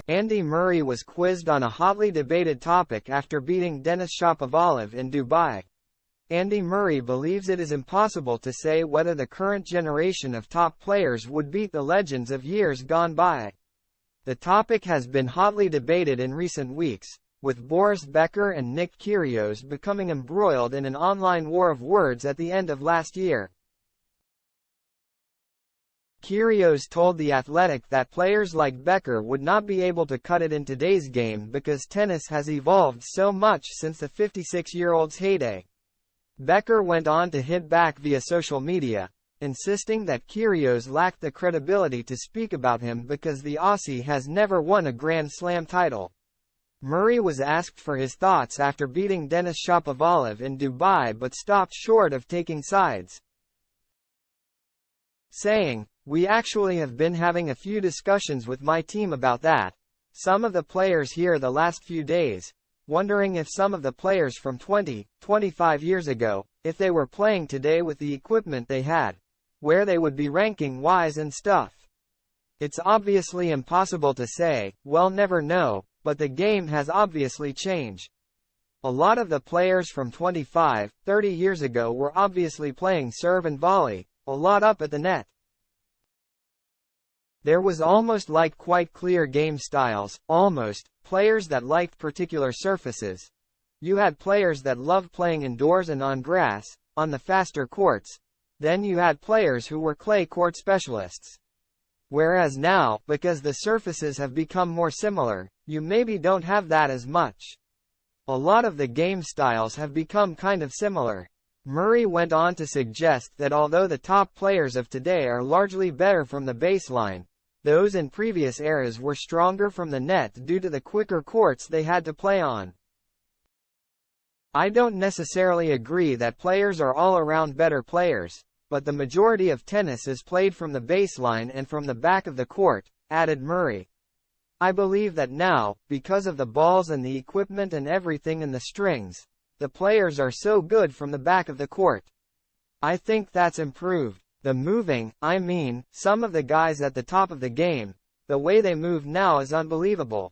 Andy Murray was quizzed on a hotly debated topic after beating Denis Shapovalov in Dubai. Andy Murray believes it is impossible to say whether the current generation of top players would beat the legends of years gone by. The topic has been hotly debated in recent weeks, with Boris Becker and Nick Kyrgios becoming embroiled in an online war of words at the end of last year. Kyrgios told The Athletic that players like Becker would not be able to cut it in today's game because tennis has evolved so much since the 56-year-old's heyday. Becker went on to hit back via social media, insisting that Kyrgios lacked the credibility to speak about him because the Aussie has never won a Grand Slam title. Murray was asked for his thoughts after beating Denis Shapovalov in Dubai but stopped short of taking sides, saying, "We actually have been having a few discussions with my team about that. Some of the players here the last few days, wondering if some of the players from 25 years ago, if they were playing today with the equipment they had, where they would be ranking-wise and stuff. It's obviously impossible to say, we'll never know, but the game has obviously changed. A lot of the players from 25, 30 years ago were obviously playing serve and volley, a lot up at the net. There was almost like quite clear game styles, almost, players that liked particular surfaces. You had players that loved playing indoors and on grass, on the faster courts. Then you had players who were clay court specialists. Whereas now, because the surfaces have become more similar, you maybe don't have that as much. A lot of the game styles have become kind of similar." Murray went on to suggest that although the top players of today are largely better from the baseline, those in previous eras were stronger from the net due to the quicker courts they had to play on. "I don't necessarily agree that players are all around better players, but the majority of tennis is played from the baseline and from the back of the court," added Murray. "I believe that now, because of the balls and the equipment and everything and the strings, the players are so good from the back of the court. I think that's improved. The moving, I mean, some of the guys at the top of the game, the way they move now is unbelievable.